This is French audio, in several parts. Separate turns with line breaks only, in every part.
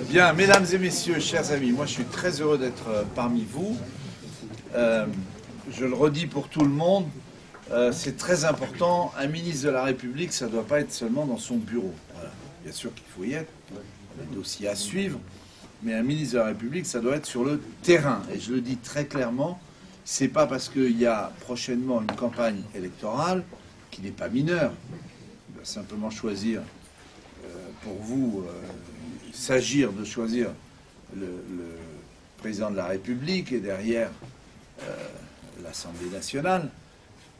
Bien, mesdames et messieurs, chers amis, moi je suis très heureux d'être parmi vous. Je le redis pour tout le monde, c'est très important, un ministre de la République, ça ne doit pas être seulement dans son bureau. Voilà. Bien sûr qu'il faut y être, des dossiers à suivre, mais un ministre de la République, ça doit être sur le terrain. Et je le dis très clairement, c'est pas parce qu'il y a prochainement une campagne électorale qui n'est pas mineure. Il va simplement choisir pour vous s'agir de choisir le président de la République et derrière l'Assemblée nationale.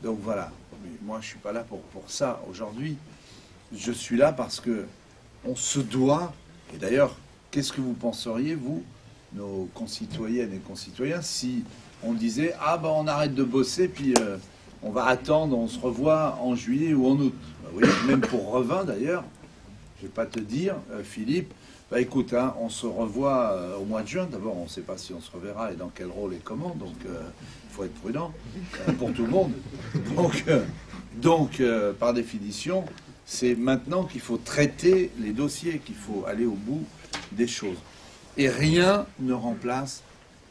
Donc voilà, mais moi je ne suis pas là pour ça aujourd'hui. Je suis là parce que on se doit, et d'ailleurs, qu'est-ce que vous penseriez, vous, nos concitoyennes et concitoyens, si on disait « Ah ben on arrête de bosser, puis on va attendre, on se revoit en juillet ou en août ». Oui, même pour Revin d'ailleurs, je ne vais pas te dire, Philippe, bah écoute, hein, on se revoit au mois de juin. D'abord, on ne sait pas si on se reverra et dans quel rôle et comment, donc il faut être prudent pour tout le monde. Donc par définition, c'est maintenant qu'il faut traiter les dossiers, qu'il faut aller au bout des choses. Et rien ne remplace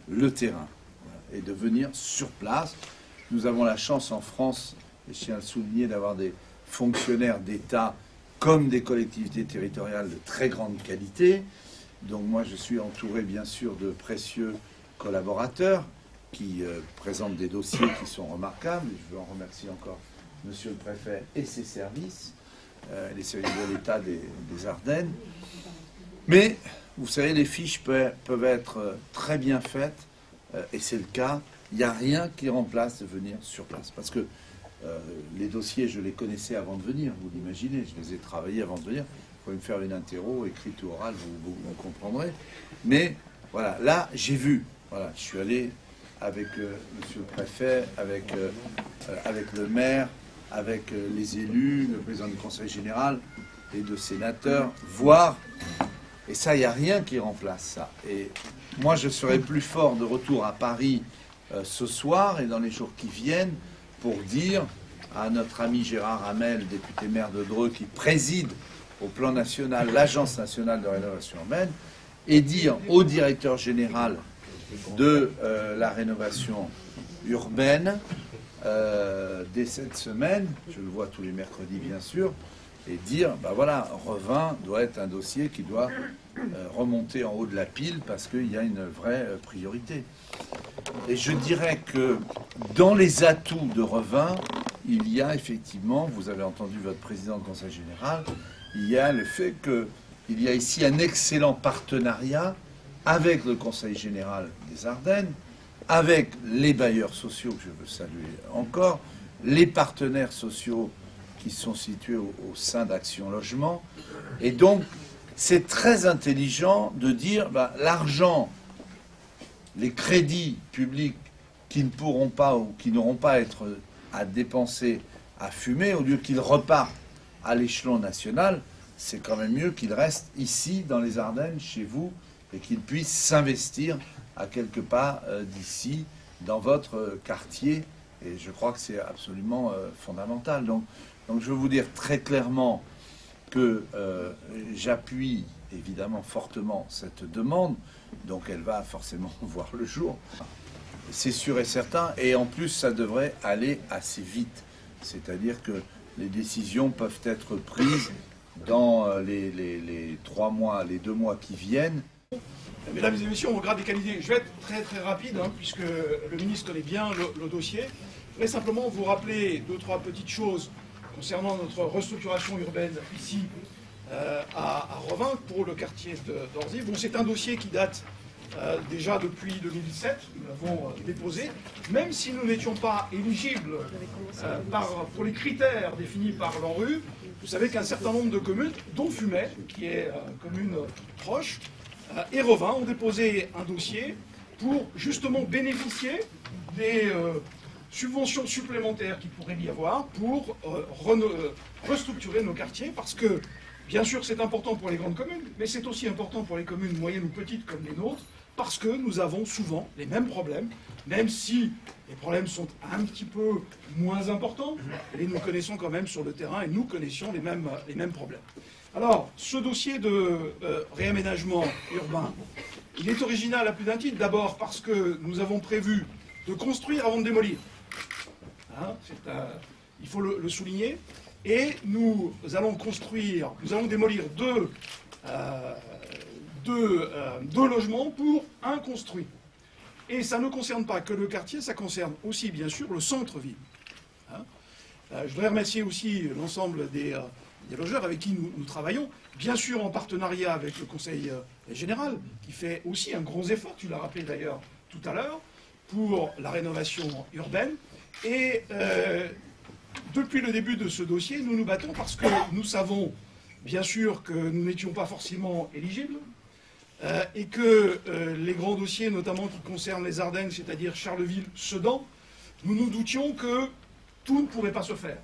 le terrain. Voilà, et de venir sur place. Nous avons la chance en France, et je tiens à le souligner, d'avoir des fonctionnaires d'État comme des collectivités territoriales de très grande qualité. Donc moi, je suis entouré, bien sûr, de précieux collaborateurs qui présentent des dossiers qui sont remarquables. Je veux en remercier encore Monsieur le Préfet et ses services, les services de l'État des Ardennes. Mais, vous savez, les fiches peuvent être très bien faites, et c'est le cas. Il n'y a rien qui remplace de venir sur place. Parce que les dossiers, je les connaissais avant de venir, vous l'imaginez, je les ai travaillés avant de venir. Vous pouvez me faire une interro, écrite ou orale, vous comprendrez. Mais voilà, là, j'ai vu. Voilà, je suis allé avec Monsieur le Préfet, avec le maire, avec les élus, le président du Conseil général, les deux sénateurs, voir. Et ça, il n'y a rien qui remplace ça. Et moi, je serai plus fort de retour à Paris ce soir et dans les jours qui viennent, pour dire à notre ami Gérard Hamel, député maire de Dreux, qui préside au plan national l'Agence nationale de rénovation urbaine, et dire au directeur général de la rénovation urbaine, dès cette semaine, je le vois tous les mercredis bien sûr, et dire, ben voilà, Revin doit être un dossier qui doit remonter en haut de la pile parce qu'il y a une vraie priorité. Et je dirais que dans les atouts de Revin, il y a effectivement, vous avez entendu votre président du Conseil général, il y a le fait qu'il y a ici un excellent partenariat avec le Conseil général des Ardennes, avec les bailleurs sociaux, que je veux saluer encore, les partenaires sociaux qui sont situés au sein d'Action Logement. Et donc, c'est très intelligent de dire, ben, l'argent, les crédits publics qui ne pourront pas ou qui n'auront pas à être à dépenser, à fumer, au lieu qu'ils repartent à l'échelon national, c'est quand même mieux qu'ils restent ici, dans les Ardennes, chez vous, et qu'ils puissent s'investir à quelques pas d'ici, dans votre quartier. Et je crois que c'est absolument fondamental. Donc je veux vous dire très clairement que j'appuie évidemment fortement cette demande, donc elle va forcément voir le jour, c'est sûr et certain, et en plus ça devrait aller assez vite, c'est-à-dire que les décisions peuvent être prises dans les 3 mois, les 2 mois qui viennent.
Mesdames et messieurs, au grade des qualités, je vais être très rapide, hein, puisque le ministre connaît bien le dossier. Je voudrais simplement vous rappeler 2-3 petites choses concernant notre restructuration urbaine ici à Revin pour le quartier d'Orsay. Bon, c'est un dossier qui date déjà depuis 2017, nous l'avons déposé, même si nous n'étions pas éligibles pour les critères définis par l'ANRU. Vous savez qu'un certain nombre de communes, dont Fumet, qui est commune proche, et Revin, ont déposé un dossier pour justement bénéficier des subventions supplémentaires qu'il pourrait y avoir pour restructurer nos quartiers, parce que, bien sûr, c'est important pour les grandes communes, mais c'est aussi important pour les communes moyennes ou petites comme les nôtres, parce que nous avons souvent les mêmes problèmes, même si les problèmes sont un petit peu moins importants, et nous connaissons quand même sur le terrain, et nous connaissions les mêmes problèmes. Alors, ce dossier de réaménagement urbain, il est original à plus d'un titre. D'abord parce que nous avons prévu de construire avant de démolir. Hein, il faut le souligner. Et nous allons démolir deux logements pour un construit. Et ça ne concerne pas que le quartier, ça concerne aussi, bien sûr, le centre-ville. Hein, je voudrais remercier aussi l'ensemble des logeurs avec qui nous travaillons, bien sûr en partenariat avec le Conseil général, qui fait aussi un gros effort, tu l'as rappelé d'ailleurs tout à l'heure, pour la rénovation urbaine. Et depuis le début de ce dossier, nous nous battons parce que nous savons, bien sûr, que nous n'étions pas forcément éligibles, et que les grands dossiers, notamment qui concernent les Ardennes, c'est-à-dire Charleville, Sedan, nous nous doutions que tout ne pourrait pas se faire.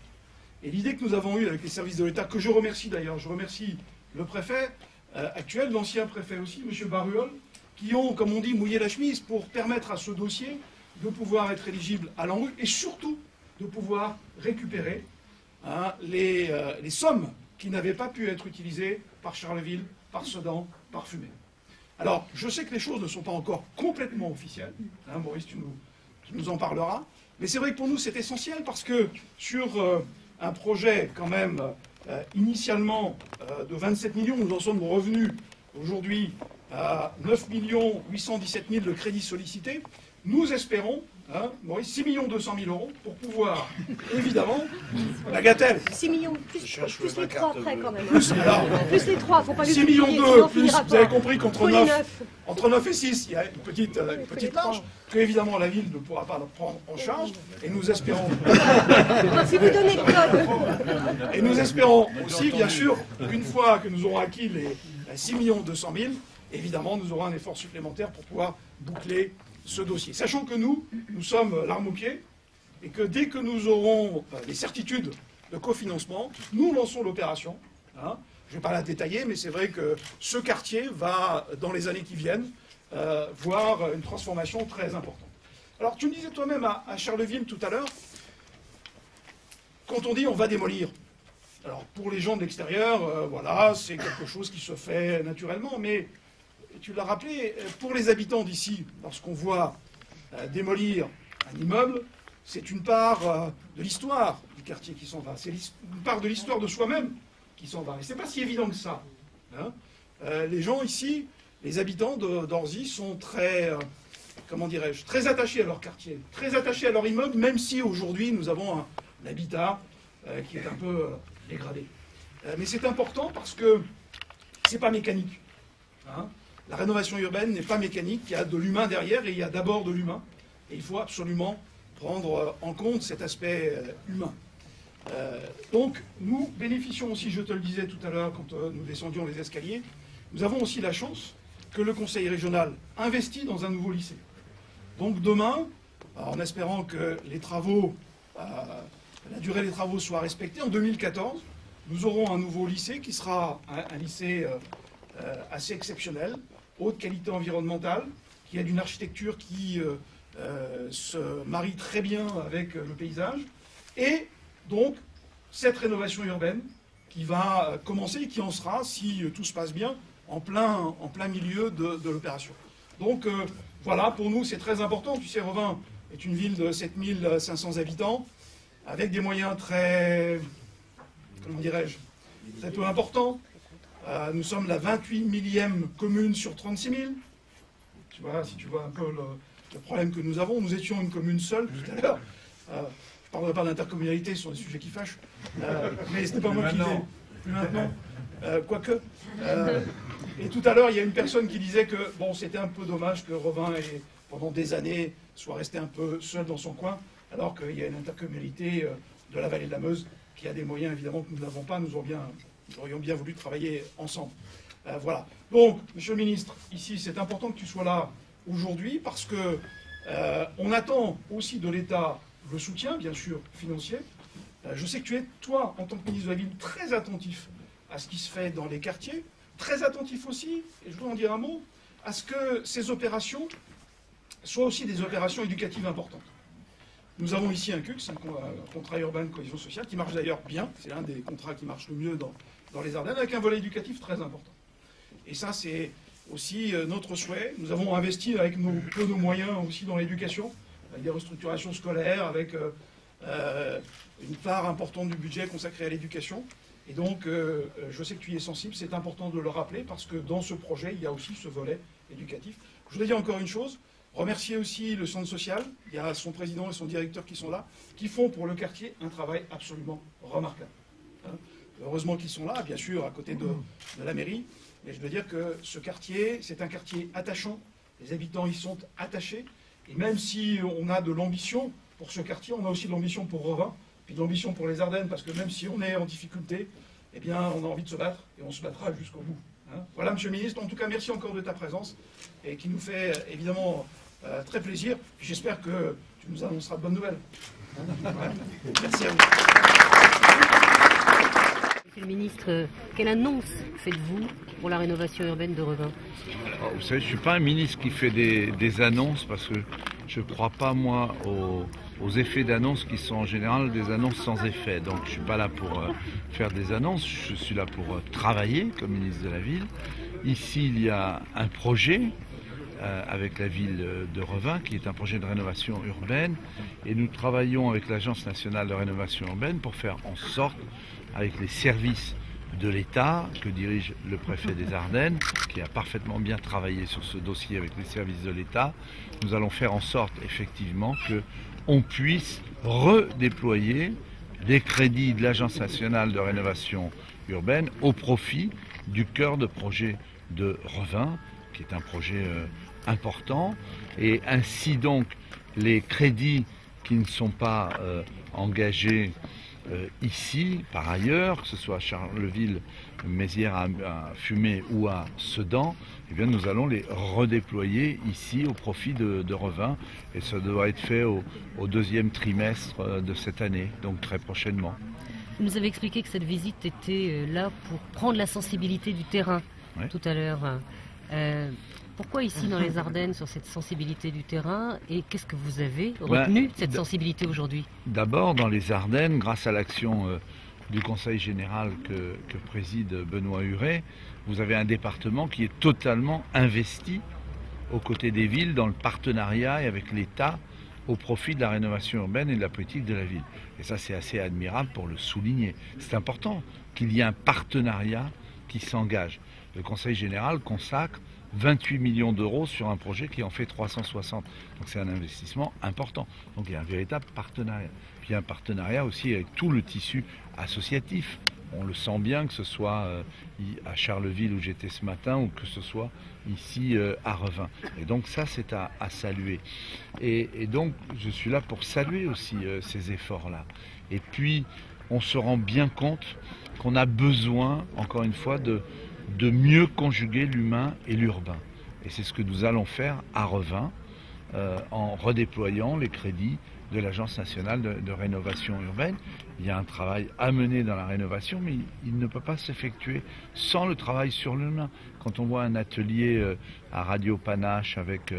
Et l'idée que nous avons eue avec les services de l'État, que je remercie d'ailleurs, je remercie le préfet actuel, l'ancien préfet aussi, M. Baruol, qui ont, comme on dit, mouillé la chemise pour permettre à ce dossier de pouvoir être éligible à l'ANRU et surtout de pouvoir récupérer les sommes qui n'avaient pas pu être utilisées par Charleville, par Sedan, par Fumay. Alors, je sais que les choses ne sont pas encore complètement officielles, hein, Maurice, tu nous en parleras, mais c'est vrai que pour nous c'est essentiel parce que sur un projet quand même initialement de 27 millions, nous en sommes revenus aujourd'hui à 9 817 000 de crédits sollicités. Nous espérons, hein, Maurice, 6 200 000 euros pour pouvoir, évidemment, la Gatel.
6 millions, plus les 3 après quand même.
Plus
les 3, faut pas les
6 millions 2, plus, vous avez compris qu'entre 9 et 6, il y a une petite marge, que évidemment la ville ne pourra pas prendre en charge, et nous espérons...
Si vous donnez le code.
Et nous espérons aussi, bien sûr, une fois que nous aurons acquis les 6 200 000, évidemment, nous aurons un effort supplémentaire pour pouvoir boucler ce dossier. Sachant que nous sommes l'arme au pied, et que dès que nous aurons les certitudes de cofinancement, nous lançons l'opération. Hein. Je ne vais pas la détailler, mais c'est vrai que ce quartier va, dans les années qui viennent, voir une transformation très importante. Alors, tu me disais toi-même à Charleville tout à l'heure, quand on dit on va démolir, alors pour les gens de l'extérieur, voilà, c'est quelque chose qui se fait naturellement, mais tu l'as rappelé, pour les habitants d'ici, lorsqu'on voit démolir un immeuble, c'est une part de l'histoire du quartier qui s'en va. C'est une part de l'histoire de soi-même qui s'en va. Et ce n'est pas si évident que ça. Hein. Les gens ici, les habitants d'Orzy sont très, comment dirais-je, très attachés à leur quartier, très attachés à leur immeuble, même si aujourd'hui nous avons un habitat qui est un peu dégradé. Mais c'est important parce que ce n'est pas mécanique. Hein. La rénovation urbaine n'est pas mécanique, il y a de l'humain derrière et il y a d'abord de l'humain. Et il faut absolument prendre en compte cet aspect humain. Donc nous bénéficions aussi, je te le disais tout à l'heure quand nous descendions les escaliers, nous avons aussi la chance que le Conseil régional investit dans un nouveau lycée. Donc demain, en espérant que les travaux, la durée des travaux soit respectée, en 2014, nous aurons un nouveau lycée qui sera un lycée assez exceptionnel, haute qualité environnementale, qui a d'une architecture qui se marie très bien avec le paysage, et donc cette rénovation urbaine qui va commencer et qui en sera, si tout se passe bien, en plein milieu de l'opération. Donc voilà, pour nous c'est très important. Tu sais, Revin est une ville de 7500 habitants, avec des moyens très, comment dirais-je, très peu importants. Nous sommes la 28 millième commune sur 36 000. Tu vois, si tu vois un peu le problème que nous avons, nous étions une commune seule tout à l'heure. Je ne parlerai pas d'intercommunalité, ce sont des sujets qui fâchent. Mais ce n'est pas moi qui disais. Plus maintenant. Quoique. Et tout à l'heure, il y a une personne qui disait que bon, c'était un peu dommage que Revin, pendant des années, soit resté un peu seul dans son coin, alors qu'il y a une intercommunalité de la vallée de la Meuse qui a des moyens, évidemment, que nous n'avons pas. Nous aurions bien voulu travailler ensemble. Voilà. Donc, Monsieur le Ministre, ici, c'est important que tu sois là aujourd'hui parce que on attend aussi de l'État le soutien, bien sûr, financier. Je sais que tu es, toi, en tant que ministre de la Ville, très attentif à ce qui se fait dans les quartiers, très attentif aussi, et je voudrais en dire un mot, à ce que ces opérations soient aussi des opérations éducatives importantes. Nous avons ici un CUCS, un contrat urbain de cohésion sociale, qui marche d'ailleurs bien. C'est l'un des contrats qui marche le mieux dans dans les Ardennes, avec un volet éducatif très important. Et ça, c'est aussi notre souhait. Nous avons investi avec nos moyens aussi dans l'éducation, avec des restructurations scolaires, avec une part importante du budget consacré à l'éducation. Et donc, je sais que tu y es sensible, c'est important de le rappeler, parce que dans ce projet, il y a aussi ce volet éducatif. Je voudrais dire encore une chose, remercier aussi le centre social, il y a son président et son directeur qui sont là, qui font pour le quartier un travail absolument remarquable. Heureusement qu'ils sont là, bien sûr, à côté de la mairie. Mais je veux dire que ce quartier, c'est un quartier attachant. Les habitants y sont attachés. Et même si on a de l'ambition pour ce quartier, on a aussi de l'ambition pour Revin, puis de l'ambition pour les Ardennes, parce que même si on est en difficulté, eh bien, on a envie de se battre, et on se battra jusqu'au bout. Voilà, Monsieur le Ministre, en tout cas, merci encore de ta présence, et qui nous fait évidemment très plaisir. J'espère que tu nous annonceras de bonnes nouvelles. Voilà. Merci à vous.
Monsieur le ministre, quelle annonce faites-vous pour la rénovation urbaine de Revin?
Vous savez, je ne suis pas un ministre qui fait des annonces parce que je ne crois pas, moi, aux effets d'annonces qui sont en général des annonces sans effet. Donc je ne suis pas là pour faire des annonces, je suis là pour travailler comme ministre de la Ville. Ici, il y a un projet avec la ville de Revin, qui est un projet de rénovation urbaine. Et nous travaillons avec l'Agence nationale de rénovation urbaine pour faire en sorte, avec les services de l'État que dirige le préfet des Ardennes, qui a parfaitement bien travaillé sur ce dossier avec les services de l'État, nous allons faire en sorte effectivement qu'on puisse redéployer des crédits de l'Agence nationale de rénovation urbaine au profit du cœur de projet de Revin, qui est un projet important. Et ainsi donc, les crédits qui ne sont pas engagés ici, par ailleurs, que ce soit à Charleville, Mézières à Fumé ou à Sedan, eh bien, nous allons les redéployer ici au profit de Revin. Et ça doit être fait au deuxième trimestre de cette année, donc très prochainement.
Vous nous avez expliqué que cette visite était là pour prendre la sensibilité du terrain, oui, tout à l'heure. Pourquoi ici dans les Ardennes sur cette sensibilité du terrain, et qu'est-ce que vous avez retenu de cette sensibilité aujourd'hui?
D'abord dans les Ardennes, grâce à l'action du Conseil général que préside Benoît Huré, vous avez un département qui est totalement investi aux côtés des villes dans le partenariat et avec l'État au profit de la rénovation urbaine et de la politique de la ville. Et ça, c'est assez admirable pour le souligner. C'est important qu'il y ait un partenariat qui s'engage. Le Conseil général consacre 28 millions d'euros sur un projet qui en fait 360. Donc c'est un investissement important. Donc il y a un véritable partenariat. Puis il y a un partenariat aussi avec tout le tissu associatif. On le sent bien, que ce soit à Charleville où j'étais ce matin ou que ce soit ici à Revin. Et donc ça, c'est à saluer. Et donc je suis là pour saluer aussi ces efforts-là. Et puis on se rend bien compte qu'on a besoin, encore une fois, de mieux conjuguer l'humain et l'urbain. Et c'est ce que nous allons faire à Revin en redéployant les crédits de l'Agence nationale de rénovation urbaine. Il y a un travail à mener dans la rénovation, mais il ne peut pas s'effectuer sans le travail sur l'humain. Quand on voit un atelier à Radio Panache avec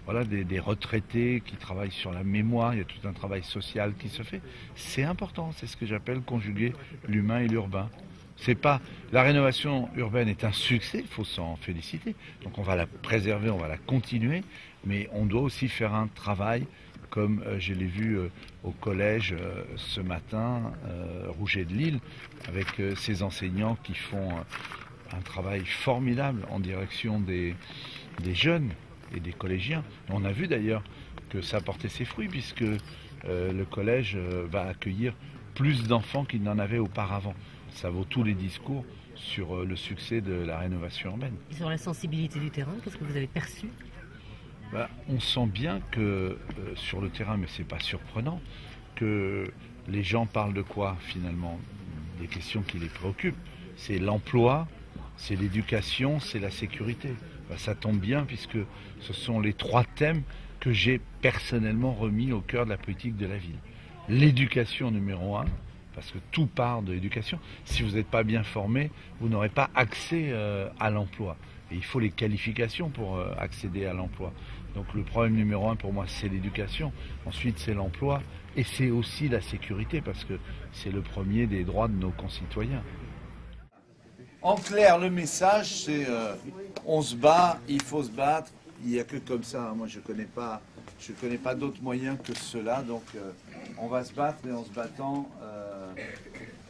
voilà, des retraités qui travaillent sur la mémoire, il y a tout un travail social qui se fait. C'est important, c'est ce que j'appelle conjuguer l'humain et l'urbain. C'est pas, la rénovation urbaine est un succès, il faut s'en féliciter. Donc on va la préserver, on va la continuer, mais on doit aussi faire un travail, comme je l'ai vu au collège ce matin, Rouget de Lille, avec ces enseignants qui font un travail formidable en direction des jeunes et des collégiens. On a vu d'ailleurs que ça a porté ses fruits, puisque le collège va accueillir plus d'enfants qu'il n'en avait auparavant. Ça vaut tous les discours sur le succès de la rénovation urbaine.
Et sur la sensibilité du terrain, qu'est-ce que vous avez perçu?
On sent bien que sur le terrain, mais c'est pas surprenant, que les gens parlent de quoi finalement? Des questions qui les préoccupent. C'est l'emploi, c'est l'éducation, c'est la sécurité. Ça tombe bien puisque ce sont les trois thèmes que j'ai personnellement remis au cœur de la politique de la ville. L'éducation numéro 1, parce que tout part de l'éducation. Si vous n'êtes pas bien formé, vous n'aurez pas accès à l'emploi. Et il faut les qualifications pour accéder à l'emploi. Donc le problème numéro 1 pour moi, c'est l'éducation. Ensuite, c'est l'emploi. Et c'est aussi la sécurité, parce que c'est le premier des droits de nos concitoyens.
En clair, le message, c'est on se bat, il faut se battre. Il n'y a que comme ça. Moi, je connais pas d'autres moyens que cela. Donc, on va se battre et en se battant,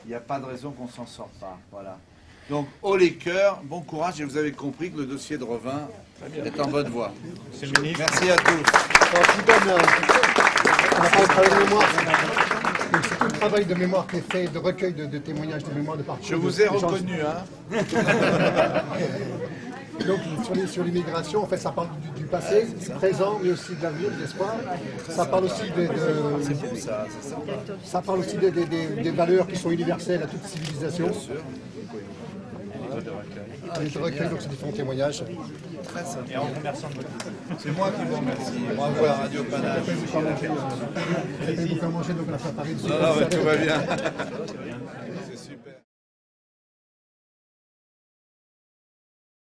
il n'y a pas de raison qu'on s'en sorte pas. Voilà. Donc, haut les cœurs, bon courage. Et vous avez compris que le dossier de Revin est en bonne voie. Merci à tous.
C'est tout le travail de mémoire qui est fait, de recueil de témoignages, de mémoire, de parcours.
Je vous ai reconnu, hein.
Donc sur l'immigration, en fait, ça parle du passé, du présent, mais aussi de l'avenir, de l'espoir. Ça parle aussi
C'est bon, ça, c'est ça.
ça parle aussi des valeurs qui sont universelles à toute civilisation.
Bien sûr.
Et je recueille donc ces différents témoignages.
Très sympa. Et en remerciant de votre C'est moi qui vous remercie. Bravo à Radio Panache.
Vous pouvez vous faire manger, donc on a préparé.
Non, tout va bien.